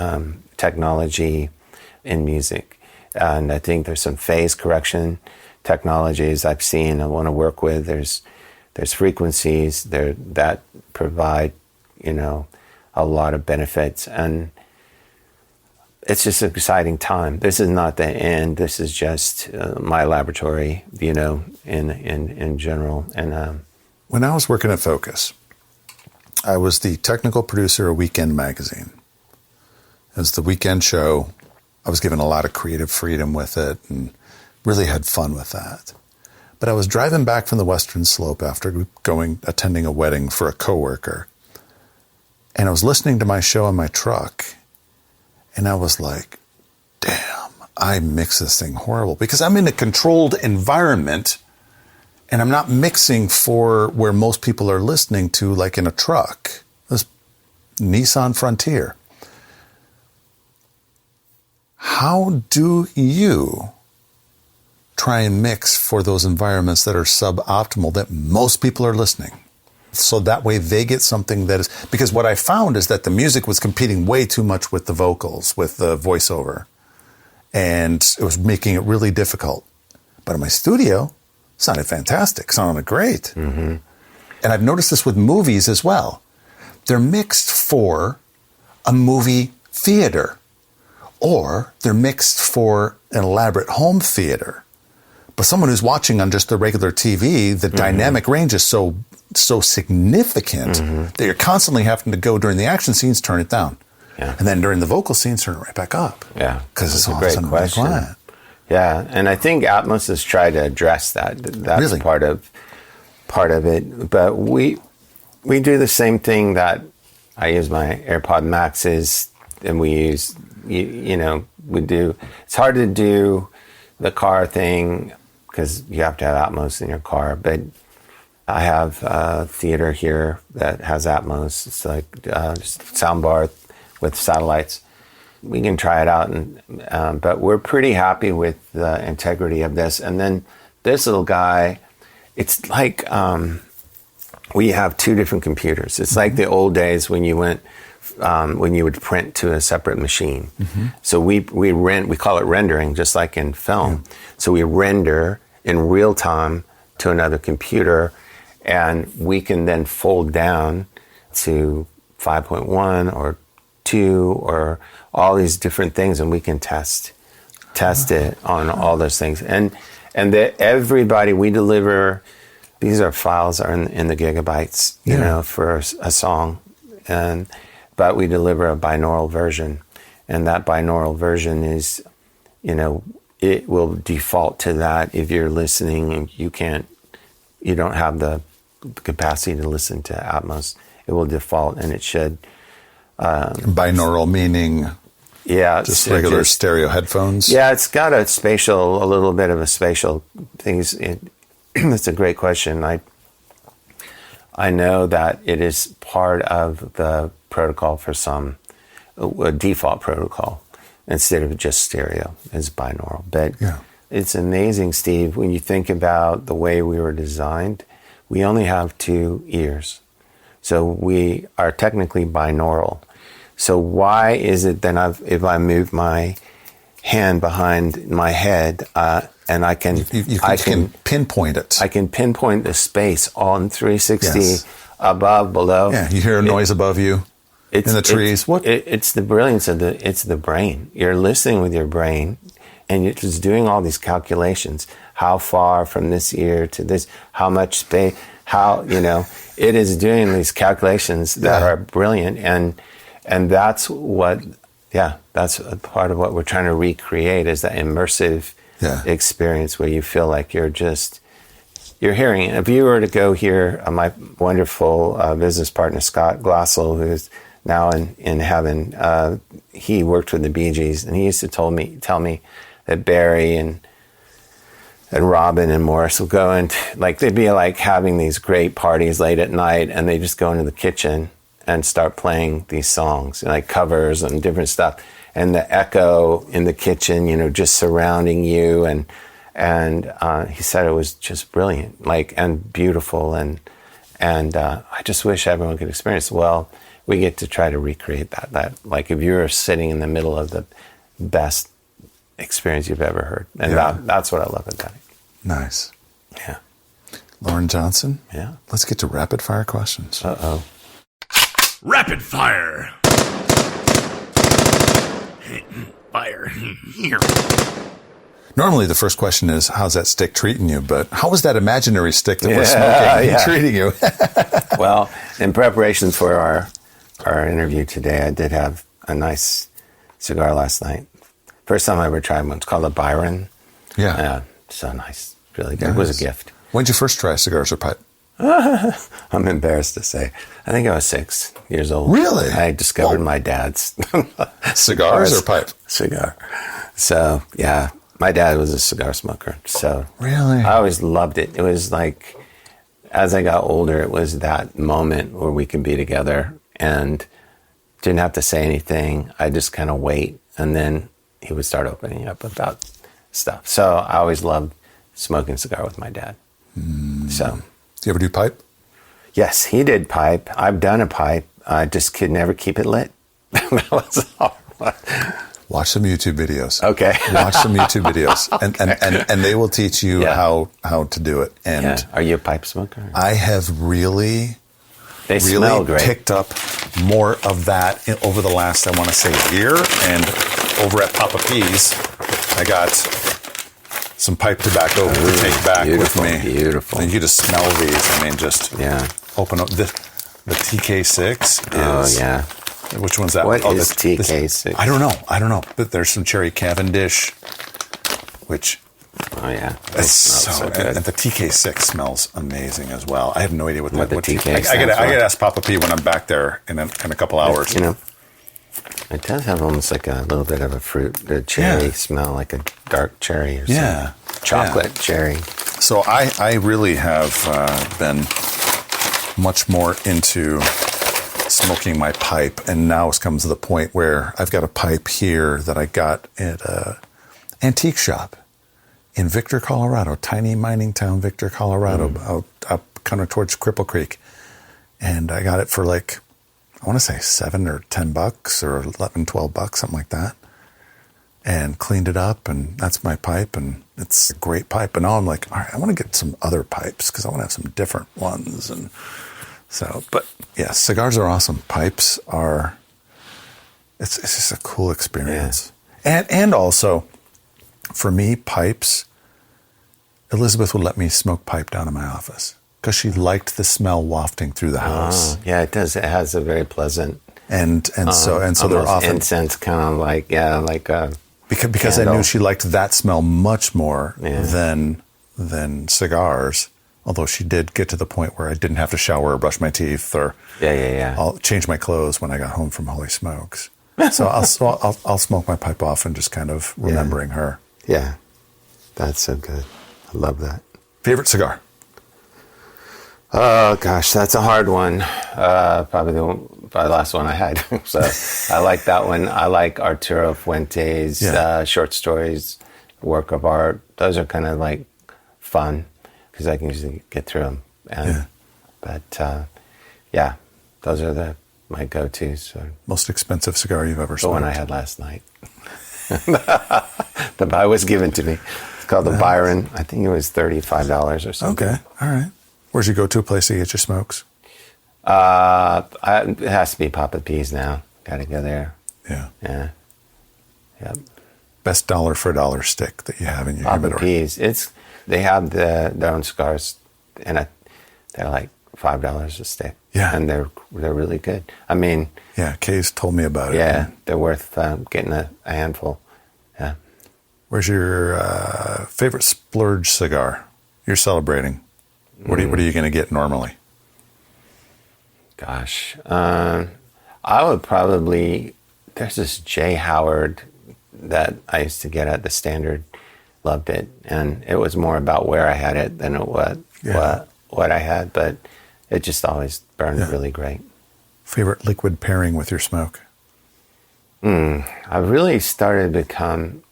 technology in music, and I think there's some phase correction technologies I've seen I want to work with. There's frequencies there that provide, a lot of benefits, and it's just an exciting time. This is not the end. This is just my laboratory, in general. And when I was working at Focus, I was the technical producer of Weekend Magazine. It was the weekend show. I was given a lot of creative freedom with it and really had fun with that. But I was driving back from the Western Slope after attending a wedding for a coworker. And I was listening to my show in my truck. And I was like, damn, I mix this thing horrible. Because I'm in a controlled environment and I'm not mixing for where most people are listening to, like in a truck. This Nissan Frontier. How do you try and mix for those environments that are suboptimal, that most people are listening? So that way they get something that is, because what I found is that the music was competing way too much with the vocals, with the voiceover. And it was making it really difficult. But in my studio, it sounded fantastic, sounded great. Mm-hmm. And I've noticed this with movies as well. They're mixed for a movie theater, or they're mixed for an elaborate home theater. But someone who's watching on just the regular TV, the dynamic range is so significant that you're constantly having to go during the action scenes, turn it down. Yeah. And then during the vocal scenes, turn it right back up. Yeah. Because it's a great question. Quiet. Yeah. And I think Atmos has tried to address that. That's really part of it. But we do the same thing that I use my AirPod Maxes, and we use, we do. It's hard to do the car thing because you have to have Atmos in your car. But I have a theater here that has Atmos. It's like soundbar with satellites. We can try it out, but we're pretty happy with the integrity of this. And then this little guy, it's like we have 2 different computers. It's like the old days when you went when you would print to a separate machine. Mm-hmm. So we call it rendering, just like in film. Yeah. So we render in real time to another computer, and we can then fold down to 5.1 or 2 or all these different things, and we can test it on all those things. And everybody we deliver, these are files are in the gigabytes, for a song, but we deliver a binaural version, and that binaural version is, it will default to that if you're listening and you don't have the capacity to listen to Atmos. It will default, and it should. Binaural meaning, just regular stereo headphones. Yeah, it's got a little bit of a spatial things. That's a great question. I know that it is part of the protocol for a default protocol instead of just stereo is binaural. But it's amazing, Steve, when you think about the way we were designed. We only have 2 ears. So we are technically binaural. So why is it then if I move my hand behind my head and I can you can pinpoint it. I can pinpoint the space on 360, Yes. above, below. Yeah, you hear a noise above you in the trees. It's the brilliance of it's the brain. You're listening with your brain, and you're just doing all these calculations. How far from this ear to this? How much space? How, it is doing these calculations that are brilliant, and that's what, that's a part of what we're trying to recreate, is that immersive experience where you feel like you're hearing it. If you were to go hear my wonderful business partner, Scott Glassell, who's now in heaven, he worked with the Bee Gees, and he used to tell me that Barry and Robin and Morris will go and they'd be like having these great parties late at night, and they just go into the kitchen and start playing these songs, like covers and different stuff, and the echo in the kitchen, just surrounding you, and he said it was just brilliant, and beautiful, and I just wish everyone could experience. Well, we get to try to recreate that. Like if you're sitting in the middle of the best experience you've ever heard, and that's what I love about it. Nice. Yeah. Loren Johnson. Yeah. Let's get to rapid fire questions. Rapid fire. Fire. Here. Normally, the first question is, how's that stick treating you? But how was that imaginary stick that was smoking treating you? Well, in preparation for our interview today, I did have a nice cigar last night. First time I ever tried one. It's called a Byron. Yeah. So nice. Really good. Nice. It was a gift. When did you first try cigars or pipe? I'm embarrassed to say. I think I was 6 years old. Really? I discovered my dad's. Cigars or pipe? Cigar. So, yeah. My dad was a cigar smoker. So really, I always loved it. It was like, as I got older, it was that moment where we could be together and didn't have to say anything. I just kind of wait, and then he would start opening up about stuff. So I always loved smoking cigar with my dad. So, do you ever do pipe? Yes, he did pipe. I've done a pipe. I just could never keep it lit. That was hard. Watch some YouTube videos. Okay. Watch some YouTube videos, and they will teach you how to do it. And Are you a pipe smoker? I have really smell great. picked up more of that over the last, I want to say, year. And over at Papa P's, I got some pipe tobacco to take back with me. Beautiful. And you just smell these. I mean, just open up. The TK6 is... Oh, yeah. Which one's that? What is TK6? I don't know. But there's some cherry Cavendish, which... Oh, yeah. It's so good. And the TK6 smells amazing as well. I have no idea what the TK I got to ask Papa P when I'm back there in a couple hours. It does have almost like a little bit of a fruit, a cherry smell, like a dark cherry or something. Chocolate cherry. So I really have been much more into smoking my pipe, and now it's come to the point where I've got a pipe here that I got at an antique shop in Victor, Colorado, tiny mining town, Victor, Colorado, up kind of towards Cripple Creek. And I got it for like, I want to say $7 or $10 or $11, $12, something like that. And cleaned it up, and that's my pipe, and it's a great pipe. And now I'm like, all right, I want to get some other pipes because I want to have some different ones. And so, but yeah, cigars are awesome. Pipes are, it's just a cool experience. Yeah. And also, for me, pipes, Elizabeth would let me smoke pipe down in my office because she liked the smell wafting through the house. Yeah, it does. It has a very pleasant and so they're often incense, kind of like because I knew she liked that smell much more than cigars. Although she did get to the point where I didn't have to shower or brush my teeth or I'll change my clothes when I got home from Holy Smokes. So I'll smoke my pipe off and just kind of remembering her. Yeah, that's so good. I love that. Favorite cigar? Oh gosh, that's a hard one. Probably the last one I had. So I like that one. I like Arturo Fuentes' short stories, work of art. Those are kind of like fun because I can usually get through them. But those are my go-to. So Most expensive cigar you've ever the smoked? one I had last night. The buy was given to me. It's called the Byron. I think it was $35 or something. Okay, all right. Where's your go-to place to get your smokes? It has to be Papa P's now. Got to go there. Yeah. Yeah. Yep. Best dollar for dollar stick that you have in your Papa humidor? P's. They have their own cigars, and they're like $5 a stick. Yeah. And they're really good. I mean, Yeah, Kay's told me about it. yeah, they're worth getting a handful. Yeah. Where's your favorite splurge cigar? You're celebrating. What are you going to get normally? Gosh, I would probably. There's this J. Howard that I used to get at the Standard. Loved it, and it was more about where I had it than what I had, but it just always burned really great. Favorite liquid pairing with your smoke? I really started to become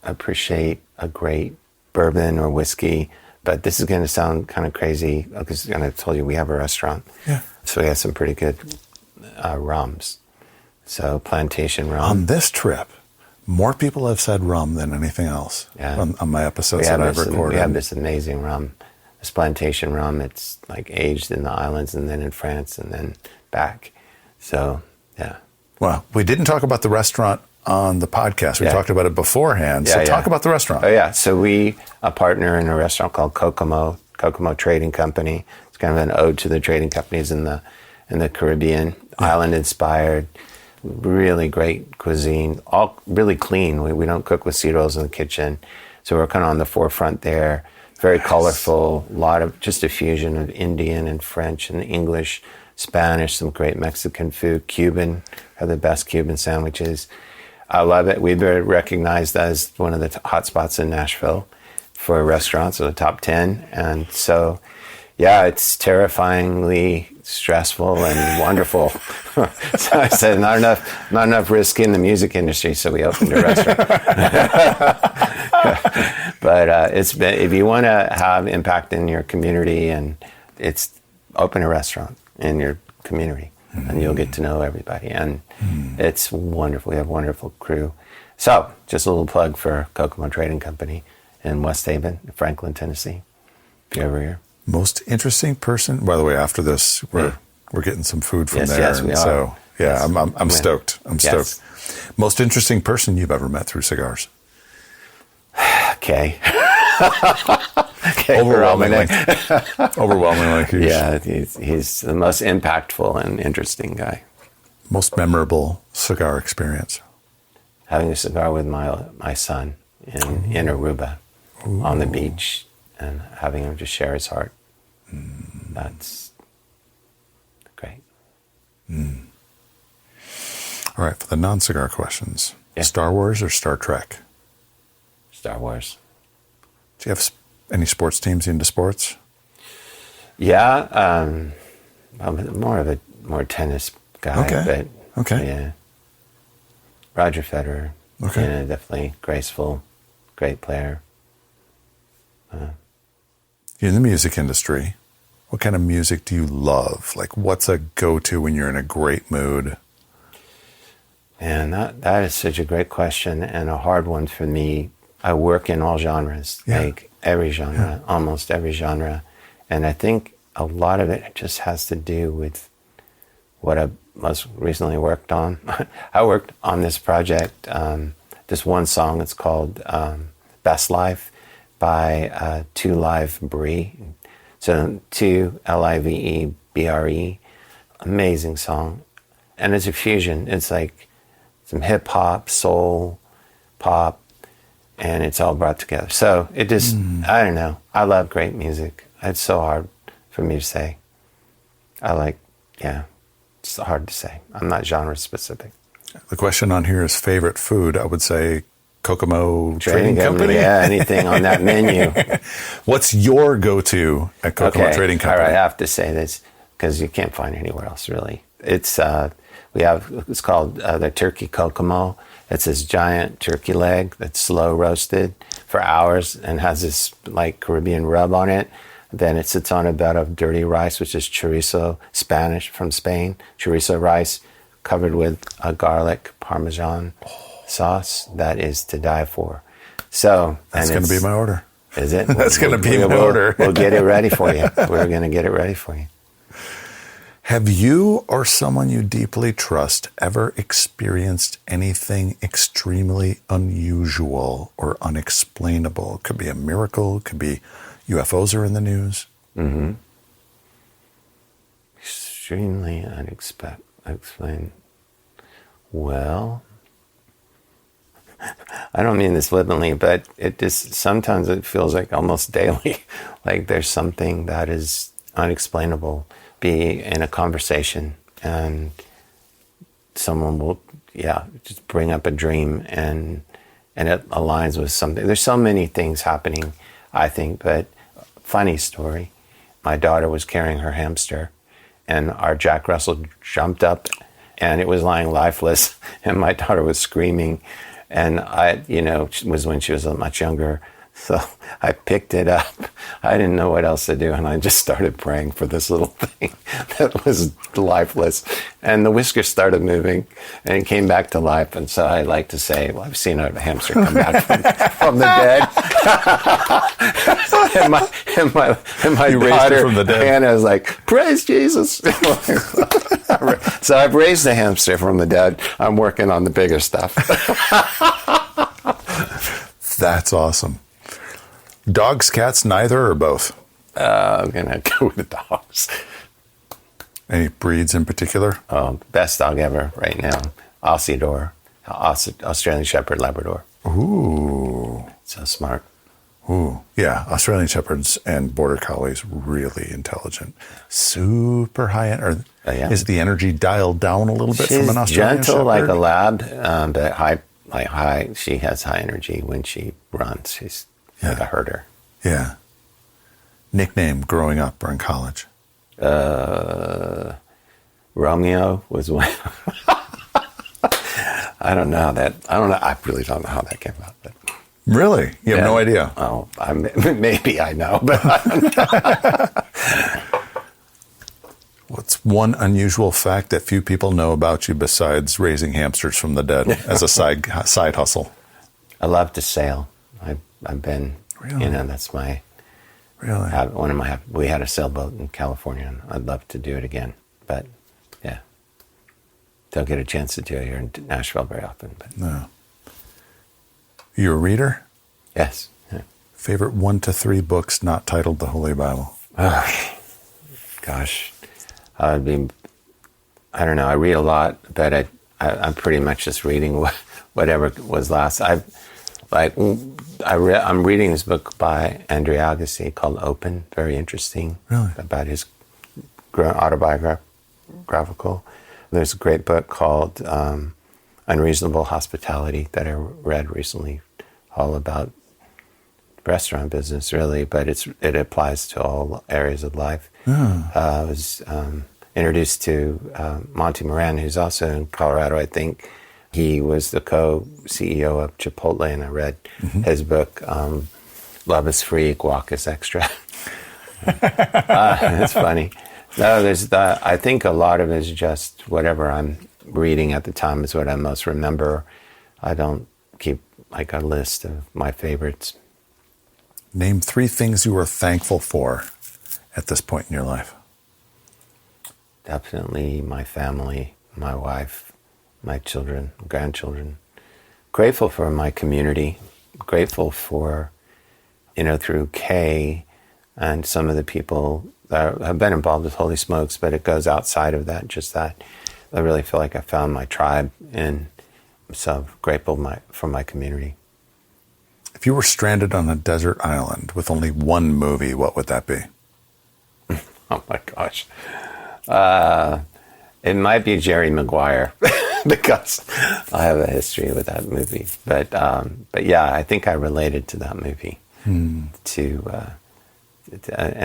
appreciate a great bourbon or whiskey, but this is going to sound kind of crazy because I told you we have a restaurant. Yeah. So we have some pretty good rums. So plantation rum. On this trip, more people have said rum than anything else on my episodes that I've recorded. We have this amazing rum, this plantation rum. It's like aged in the islands and then in France and then back. So, yeah. Well, we didn't talk about the restaurant on the podcast. We talked about it beforehand. So talk about the restaurant. Oh, yeah. So we partner in a restaurant called Kokomo Trading Company. It's kind of an ode to the trading companies in the Caribbean, island-inspired. Really great cuisine, all really clean. We don't cook with seed oils in the kitchen. So we're kind of on the forefront there. Very colorful, a lot of just a fusion of Indian and French and English, Spanish, some great Mexican food, Cuban, have the best Cuban sandwiches. I love it. We've been recognized as one of the hot spots in Nashville for restaurants, or the top 10. And so, yeah, it's terrifyingly stressful and wonderful. So I said, not enough risk in the music industry, so we opened a restaurant. But if you want to have impact in your community, and it's open a restaurant in your community, and you'll get to know everybody, and it's wonderful. We have a wonderful crew. So just a little plug for Kokomo Trading Company in West Haven, Franklin, Tennessee, if you're ever here. Most interesting person. By the way, after this, we're getting some food from there. Yes, we are. So yeah, Yes. I'm stoked. I'm stoked. Most interesting person you've ever met through cigars? Okay. Overwhelmingly. Overwhelmingly huge. Yeah, he's the most impactful and interesting guy. Most memorable cigar experience? Having a cigar with my son in Aruba on the beach, and having him just share his heart. That's great. All right, for the non-cigar questions. Yeah. Star Wars or Star Trek? Star Wars. Do you have any sports teams into sports? Yeah, I'm more of a tennis guy. Okay. But Okay. Yeah. Roger Federer. Okay. Yeah, definitely graceful, great player. You're in the music industry. What kind of music do you love? Like, what's a go-to when you're in a great mood? And that is such a great question and a hard one for me. I work in all genres, like every genre, almost every genre. And I think a lot of it just has to do with what I most recently worked on. I worked on this project, this one song. It's called Best Life by Two Live Bre. So Two, Livebre. Amazing song. And it's a fusion. It's like some hip hop, soul, pop, and it's all brought together. So it just, I don't know. I love great music. It's so hard for me to say. It's hard to say. I'm not genre specific. The question on here is favorite food. I would say Kokomo Trading Company. Yeah, anything on that menu. What's your go-to at Kokomo Trading Company? All right, I have to say this because you can't find it anywhere else, really. It's called the Turkey Kokomo. It's this giant turkey leg that's slow roasted for hours and has this like Caribbean rub on it. then it sits on a bed of dirty rice, which is chorizo, Spanish from Spain. Chorizo rice covered with a garlic Parmesan sauce that is to die for. So that's going to be my order. Is it? That's going to be my order. We'll get it ready for you. We're going to get it ready for you. Have you or someone you deeply trust ever experienced anything extremely unusual or unexplainable? It could be a miracle. It could be UFOs are in the news. Mm-hmm. Extremely unexplained. Well, I don't mean this flippantly, but it just sometimes it feels like almost daily, like there's something that is unexplainable. Be in a conversation and someone will, just bring up a dream and it aligns with something. There's so many things happening, I think, but funny story. My daughter was carrying her hamster and our Jack Russell jumped up and it was lying lifeless and my daughter was screaming. And it was when she was much younger. So I picked it up. I didn't know what else to do. And I just started praying for this little thing that was lifeless. And the whiskers started moving and it came back to life. And so I like to say, well, I've seen a hamster come back from the dead. and my you daughter, raised it from the dead. Hannah was like, praise Jesus. So I've raised the hamster from the dead. I'm working on the bigger stuff. That's awesome. Dogs, cats, neither, or both? I'm going to go with dogs. Any breeds in particular? Best dog ever right now. Aussiedor, Australian Shepherd Labrador. Ooh. So smart. Ooh. Yeah, Australian Shepherds and Border Collies, really intelligent. Super high end. Is the energy dialed down a little bit from an Australian gentle Shepherd? like a lab, but high. She has high energy when she runs. She's like a herder. Yeah. Nickname growing up or in college? Romeo was one. I don't know. I really don't know how that came up. But. Really? You have no idea? Oh, maybe I know, but I don't know. What's one unusual fact that few people know about you besides raising hamsters from the dead as a side hustle? I love to sail. I've been, Really? That's my, Really? we had a sailboat in California and I'd love to do it again. But yeah, don't get a chance to do it here in Nashville very often. But. No. You a reader? Yes. Yeah. Favorite 1 to 3 books not titled the Holy Bible? Oh, gosh. I don't know. I read a lot, but I'm pretty much just reading whatever was last. I'm reading this book by Andre Agassi called Open. Very interesting. Really? About his autobiographical. There's a great book called Unreasonable Hospitality that I read recently, all about restaurant business, really, but it applies to all areas of life. I was introduced to Monty Moran, who's also in Colorado, I think. He was the co-CEO of Chipotle, and I read his book, Love is Free, Guac is Extra. It's funny. No, I think a lot of it is just whatever I'm reading at the time is what I most remember. I don't keep like a list of my favorites. Name 3 things you are thankful for at this point in your life. Definitely my family, my wife, my children, grandchildren. Grateful for my community. Grateful for, through Kay and some of the people that have been involved with Holy Smokes, but it goes outside of that, just that. I really feel like I found my tribe, and so grateful for my community. If you were stranded on a desert island with only one movie, what would that be? Oh my gosh. It might be Jerry Maguire because I have a history with that movie. But yeah, I think I related to that movie and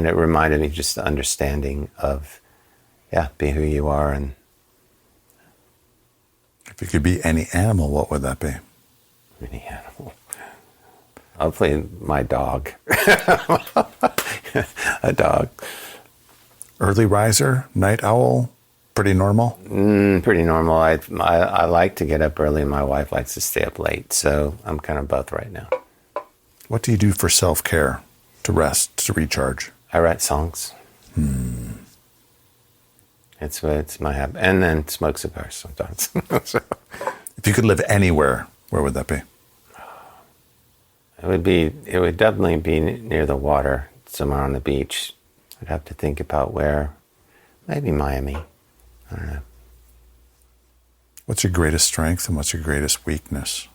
it reminded me just the understanding of, be who you are. And if you could be any animal, what would that be? Any animal. Hopefully my dog. a dog. Early riser, night owl, pretty normal? Pretty normal. I like to get up early. My wife likes to stay up late, so I'm kind of both right now. What do you do for self-care, to rest, to recharge? I write songs. It's my habit. And then smoke cigars sometimes. So, if you could live anywhere, where would that be? It would definitely be near the water, somewhere on the beach. I'd have to think about where. Maybe Miami. I don't know. What's your greatest strength and what's your greatest weakness?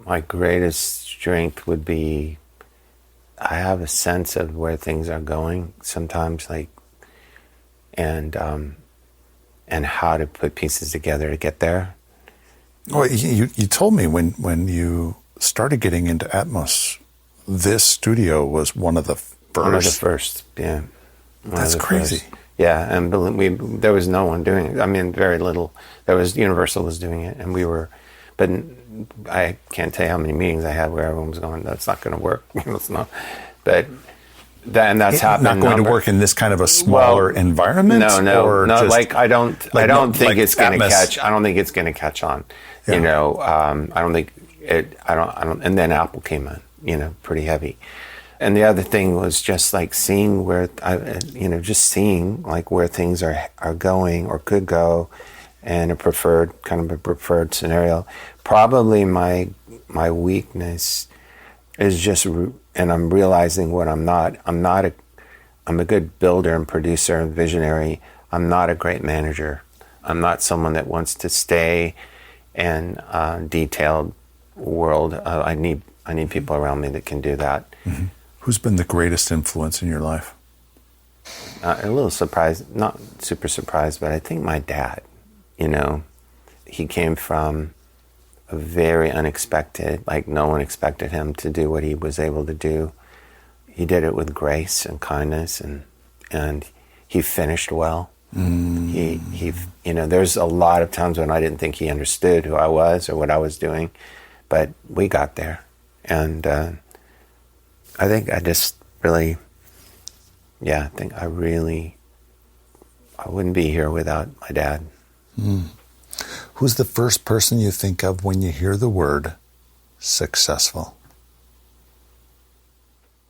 My greatest strength would be I have a sense of where things are going sometimes, and how to put pieces together to get there. Well, you told me when you started getting into Atmos, this studio was one of the first. One of the first, yeah. That's crazy. First. Yeah, and there was no one doing it. I mean, very little. Universal was doing it, and we were, but I can't tell you how many meetings I had where everyone was going, that's not going to work. It's not, but that's happened. Not going to work in this kind of a smaller environment. No. Or I don't think it's going to Atmos. catch. I don't think it's going to catch on. Yeah. I don't think it. I don't. And then Apple came in. Pretty heavy. And the other thing was just seeing where where things are going or could go, and a preferred scenario. Probably my weakness is just, and I'm realizing what I'm not. I'm a good builder and producer and visionary. I'm not a great manager. I'm not someone that wants to stay in a detailed world. I need people around me that can do that. Mm-hmm. Who's been the greatest influence in your life? A little surprised, not super surprised, but I think my dad. He came from a very unexpected, no one expected him to do what he was able to do. He did it with grace and kindness, and he finished well. He there's a lot of times when I didn't think he understood who I was or what I was doing, but we got there. And I think I just really, I think I wouldn't be here without my dad. Who's the first person you think of when you hear the word successful?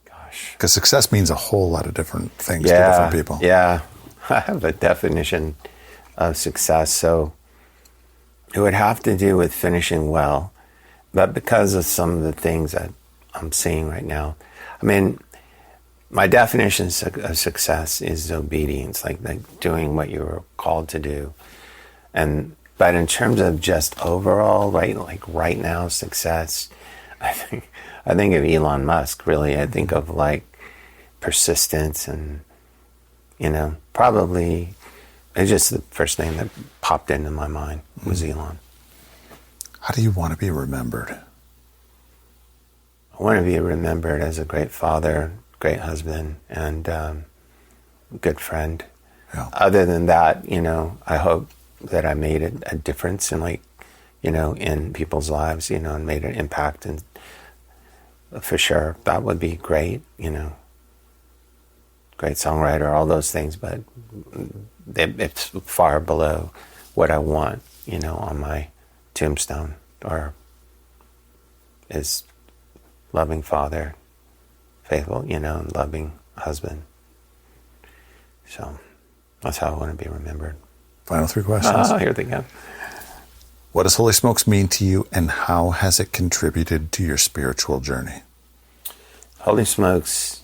Gosh. Because success means a whole lot of different things to different people. Yeah, I have a definition of success. So it would have to do with finishing well, but because of some of the things that I'm seeing right now, I mean, my definition of success is obedience, like doing what you were called to do. But in terms of just overall, right now success, I think of Elon Musk, really. I think of persistence and, probably it's just the first thing that popped into my mind was Elon. How do you want to be remembered? I want to be remembered as a great father, great husband, and good friend. Yeah. Other than that, I hope that I made a difference in in people's lives, and made an impact, and for sure that would be great, great songwriter, all those things, but it's far below what I want, on my tombstone, or is loving father, faithful, and loving husband. So that's how I want to be remembered. Final 3 questions. Here they go. What does Holy Smokes mean to you, and how has it contributed to your spiritual journey? Holy Smokes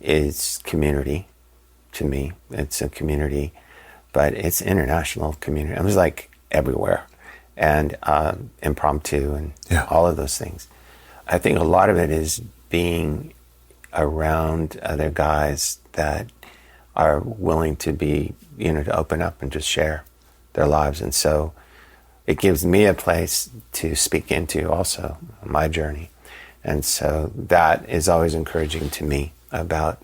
is community to me. It's a community, but it's international community. I was everywhere, and impromptu, and all of those things. I think a lot of it is being around other guys that are willing to be, to open up and just share their lives. And so it gives me a place to speak into also my journey. And so that is always encouraging to me about,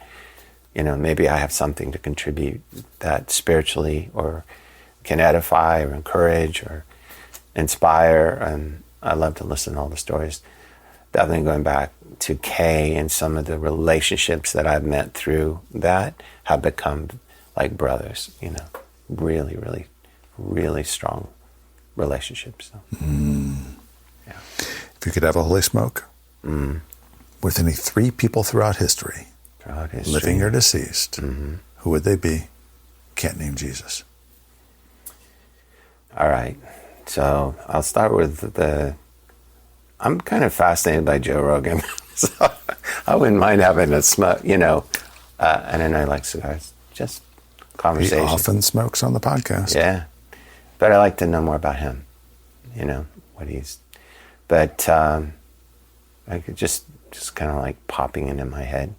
maybe I have something to contribute that spiritually or can edify or encourage or inspire. And I love to listen to all the stories. definitely going back to Kay, and some of the relationships that I've met through that have become like brothers, you know, really, really, really strong relationships. So, yeah. If you could have a holy smoke with any 3 people throughout history, living or deceased, who would they be? Can't name Jesus. All right. So I'll start with I'm kind of fascinated by Joe Rogan. So I wouldn't mind having a smoke, you know, and I know I like cigars, just conversation. He often smokes on the podcast. Yeah. But I like to know more about him, you know, but I could just kind of like popping into my head.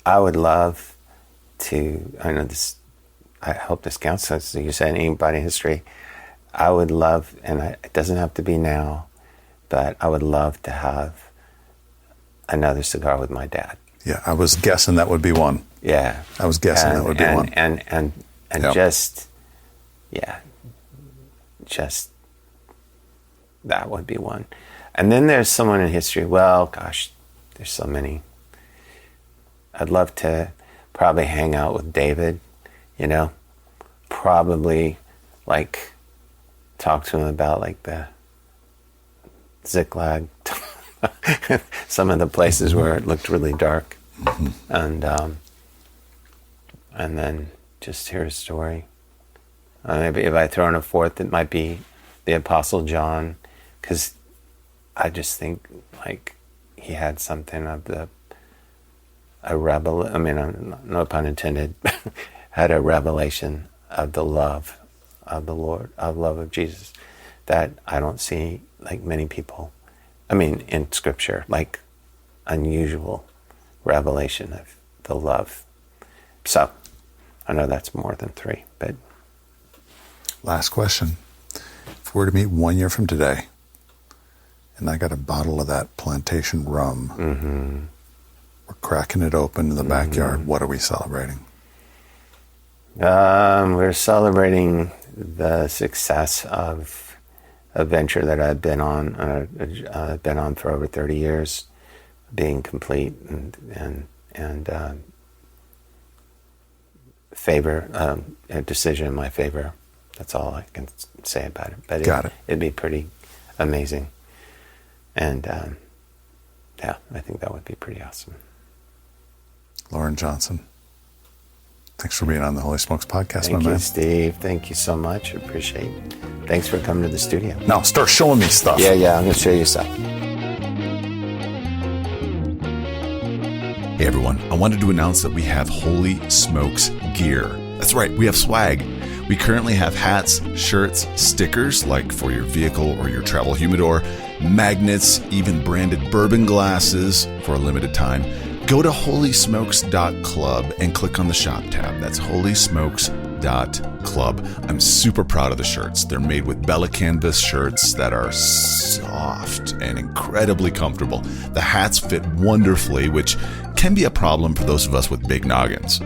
I would love to, I hope this counts, so you said anybody in history. I would love, and it doesn't have to be now, but I would love to have another cigar with my dad. Yeah, I was guessing that would be one. Yeah. I was guessing that would be one. And Yep. just that would be one. And then there's someone in history, well, gosh, there's so many. I'd love to probably hang out with David, you know, probably like talk to him about like the Ziklag, some of the places where it looked really dark, and then just hear a story. Maybe if I throw in a fourth, it might be the Apostle John, because I just think like he had something of a rebel. I mean, no pun intended. Had a revelation of the love of the Lord, of love of Jesus, that I don't see like many people. I mean, in Scripture, like unusual revelation of the love. So, I know that's more than 3, but. Last question. If we were to meet 1 year from today, and I got a bottle of that plantation rum, we're cracking it open in the backyard, what are we celebrating? We're celebrating the success of a venture that I've been on. I've been on for over 30 years, being complete and favor, a decision in my favor. That's all I can say about it. But it'd be pretty amazing, and yeah, I think that would be pretty awesome. Loren Johnson, thanks for being on the Holy Smokes podcast, my man. Thank you, Steve. Thank you so much. I appreciate it. Thanks for coming to the studio. Now, start showing me stuff. Yeah, I'm going to show you stuff. Hey everyone, I wanted to announce that we have Holy Smokes gear. That's right, we have swag. We currently have hats, shirts, stickers like for your vehicle or your travel humidor, magnets, even branded bourbon glasses for a limited time. Go to holysmokes.club and click on the shop tab. That's holysmokes.club. I'm super proud of the shirts. They're made with Bella canvas shirts that are soft and incredibly comfortable. The hats fit wonderfully, which can be a problem for those of us with big noggins.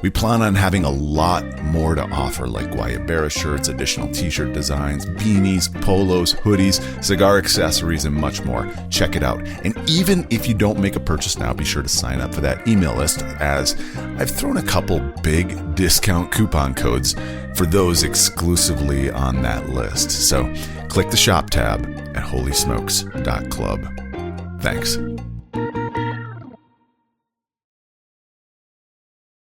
We plan on having a lot more to offer, like Guayabera shirts, additional t-shirt designs, beanies, polos, hoodies, cigar accessories, and much more. Check it out. And even if you don't make a purchase now, be sure to sign up for that email list, as I've thrown a couple big discount coupon codes for those exclusively on that list. So click the shop tab at holysmokes.club. Thanks.